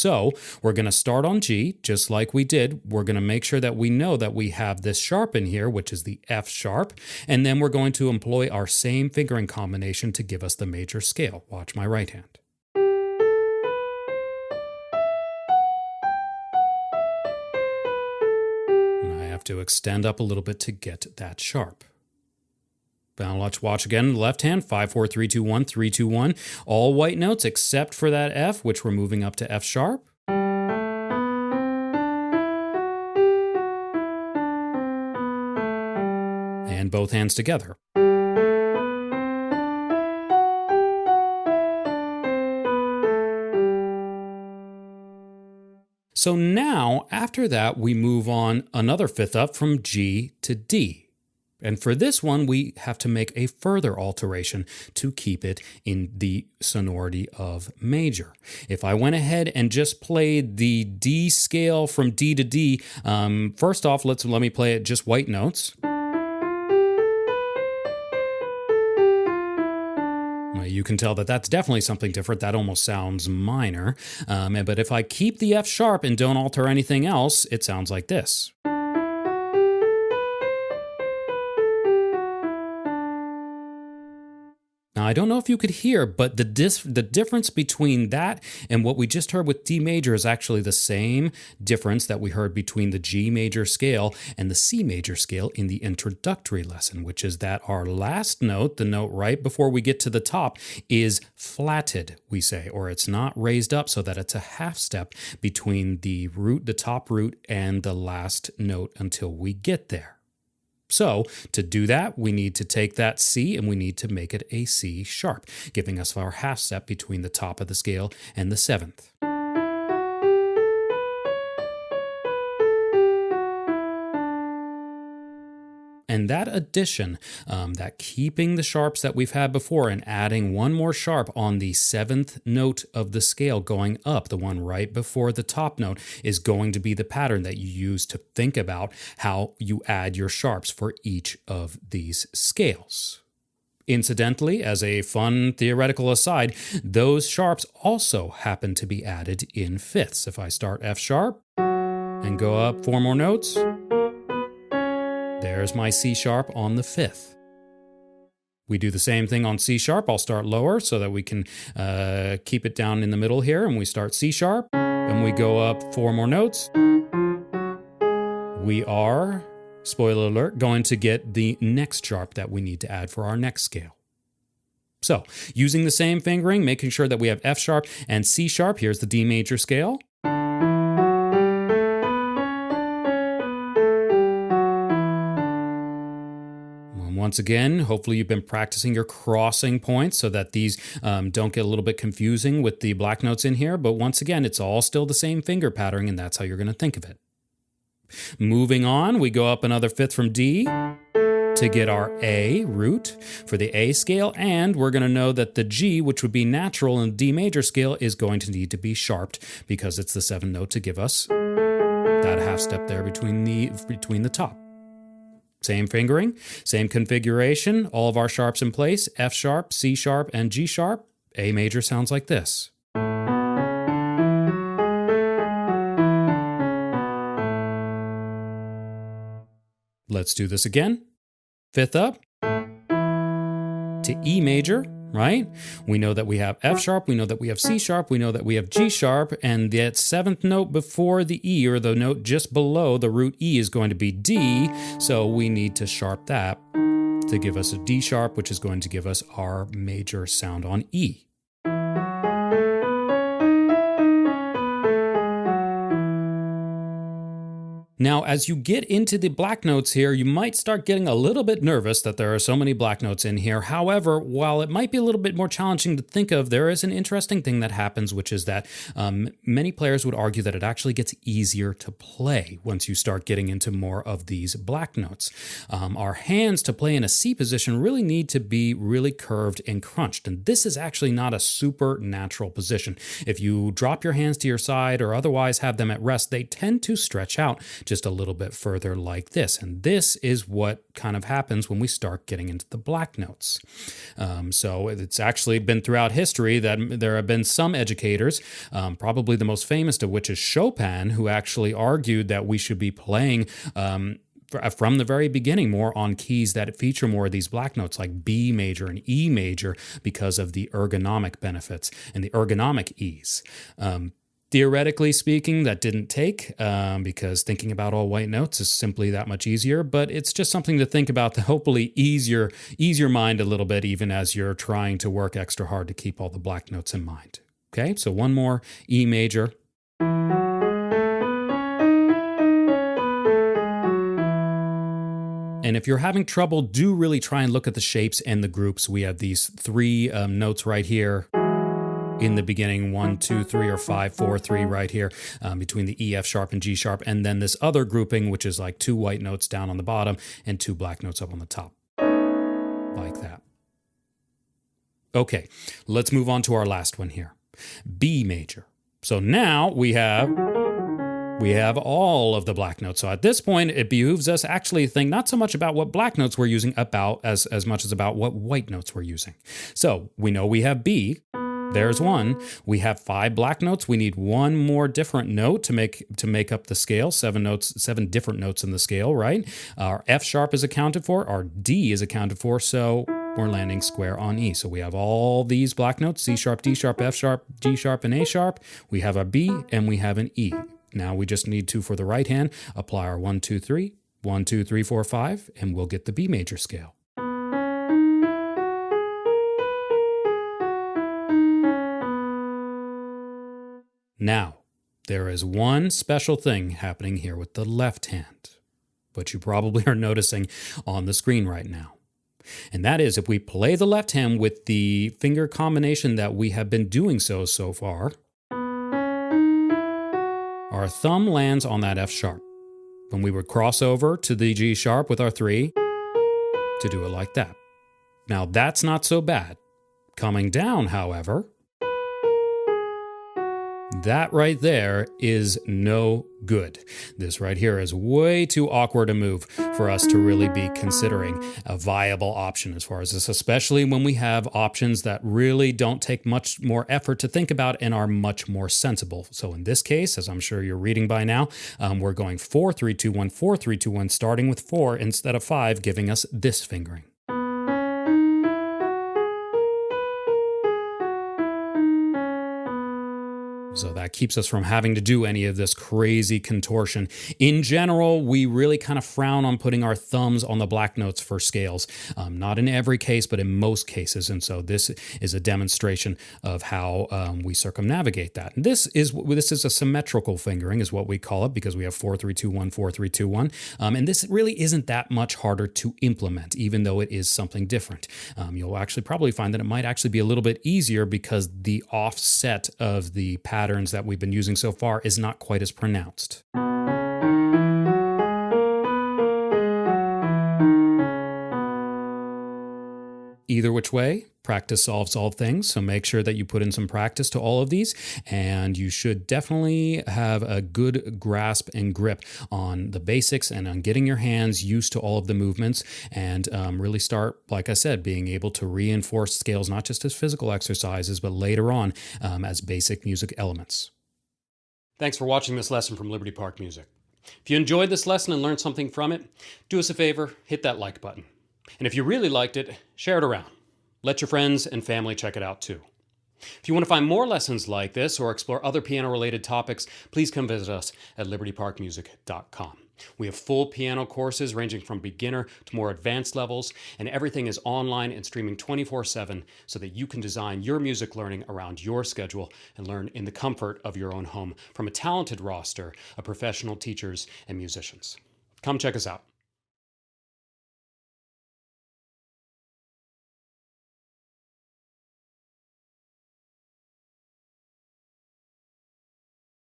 So we're going to start on G, just like we did. We're going to make sure that we know that we have this sharp in here, which is the F sharp, and then we're going to employ our same fingering combination to give us the major scale. Watch my right hand. And I have to extend up a little bit to get that sharp. Now let's watch again. Left hand, 5, 4, 3, 2, 1, 3, 2, 1. All white notes except for that F, which we're moving up to F sharp. And both hands together. So now, after that, we move on another fifth up from G to D. And for this one, we have to make a further alteration to keep it in the sonority of major. If I went ahead and just played the D scale from D to D, first off, let me play it just white notes. You can tell that that's definitely something different. That almost sounds minor. But if I keep the F sharp and don't alter anything else, it sounds like this. Now, I don't know if you could hear, but the difference between that and what we just heard with D major is actually the same difference that we heard between the G major scale and the C major scale in the introductory lesson, which is that our last note, the note right before we get to the top, is flatted, we say, or it's not raised up so that it's a half step between the root, the top root, and the last note until we get there. So to do that, we need to take that C and we need to make it a C sharp, giving us our half step between the top of the scale and the seventh. And that addition, that keeping the sharps that we've had before and adding one more sharp on the seventh note of the scale going up, the one right before the top note, is going to be the pattern that you use to think about how you add your sharps for each of these scales. Incidentally, as a fun theoretical aside, those sharps also happen to be added in fifths. If I start F sharp and go up 4 more notes, there's my C sharp on the fifth. We do the same thing on C sharp. I'll start lower so that we can keep it down in the middle here. And we start C sharp and we go up 4 more notes. We are, spoiler alert, going to get the next sharp that we need to add for our next scale. So using the same fingering, making sure that we have F sharp and C sharp. Here's the D major scale. Once again, hopefully you've been practicing your crossing points so that these don't get a little bit confusing with the black notes in here. But once again, it's all still the same finger patterning, and that's how you're going to think of it. Moving on, we go up another fifth from D to get our A root for the A scale, and we're going to know that the G, which would be natural in the D major scale, is going to need to be sharped because it's the 7th note to give us that half step there between the top. Same fingering, same configuration, all of our sharps in place, F sharp, C sharp, and G sharp. A major sounds like this. Let's do this again. 5th up to E major, right? We know that we have F sharp, we know that we have C sharp, we know that we have G sharp, and that 7th note before the E, or the note just below the root E, is going to be D, so we need to sharp that to give us a D sharp, which is going to give us our major sound on E. Now, as you get into the black notes here, you might start getting a little bit nervous that there are so many black notes in here. However, while it might be a little bit more challenging to think of, there is an interesting thing that happens, which is that many players would argue that it actually gets easier to play once you start getting into more of these black notes. Our hands to play in a C position really need to be really curved and crunched, and this is actually not a super natural position. If you drop your hands to your side or otherwise have them at rest, they tend to stretch out just a little bit further like this. And this is what kind of happens when we start getting into the black notes. So it's actually been throughout history that there have been some educators, probably the most famous of which is Chopin, who actually argued that we should be playing from the very beginning more on keys that feature more of these black notes like B major and E major because of the ergonomic benefits and the ergonomic ease. Theoretically speaking, that didn't take because thinking about all white notes is simply that much easier, but it's just something to think about to hopefully ease your mind a little bit even as you're trying to work extra hard to keep all the black notes in mind. Okay, so one more E major. And if you're having trouble, do really try and look at the shapes and the groups. We have these three notes right here in the beginning, 1, 2, 3, or 5, 4, 3 right here between the E, F sharp, and G sharp. And then this other grouping, which is like 2 white notes down on the bottom and 2 black notes up on the top. Like that. Okay, let's move on to our last one here. B major. So now we have all of the black notes. So at this point, it behooves us actually think not so much about what black notes we're using as much as about what white notes we're using. So we know we have B. There's one. We have 5 black notes. We need one more different note to make up the scale. 7 different notes in the scale, right? Our F sharp is accounted for. Our D is accounted for. So we're landing square on E. So we have all these black notes, C sharp, D sharp, F sharp, G sharp, and A sharp. We have a B and we have an E. Now we just need to, for the right hand, apply our 1, 2, 3, 1, 2, 3, 4, 5, and we'll get the B major scale. Now, there is one special thing happening here with the left hand, which you probably are noticing on the screen right now. And that is if we play the left hand with the finger combination that we have been doing so far, our thumb lands on that F sharp. When we would cross over to the G sharp with our 3 to do it like that. Now that's not so bad. Coming down, however, that right there is no good. This right here is way too awkward a move for us to really be considering a viable option as far as this, especially when we have options that really don't take much more effort to think about and are much more sensible. So in this case, as I'm sure you're reading by now, we're going 4, 3, 2, 1, 4, 3, 2, 1, starting with 4 instead of 5, giving us this fingering. So that keeps us from having to do any of this crazy contortion. In general, we really kind of frown on putting our thumbs on the black notes for scales. Not in every case, but in most cases. And so this is a demonstration of how we circumnavigate that. And this is a symmetrical fingering is what we call it because we have 4, 3, 2, 1, 4, 3, 2, 1. And this really isn't that much harder to implement, even though it is something different. You'll actually probably find that it might actually be a little bit easier because the offset of the patterns that we've been using so far is not quite as pronounced. Either which way, practice solves all things, so make sure that you put in some practice to all of these, and you should definitely have a good grasp and grip on the basics and on getting your hands used to all of the movements and really start, like I said, being able to reinforce scales not just as physical exercises, but later on as basic music elements. Thanks for watching this lesson from Liberty Park Music. If you enjoyed this lesson and learned something from it, do us a favor, hit that like button. And if you really liked it, share it around. Let your friends and family check it out too. If you want to find more lessons like this or explore other piano-related topics, please come visit us at libertyparkmusic.com. We have full piano courses ranging from beginner to more advanced levels, and everything is online and streaming 24/7 so that you can design your music learning around your schedule and learn in the comfort of your own home from a talented roster of professional teachers and musicians. Come check us out.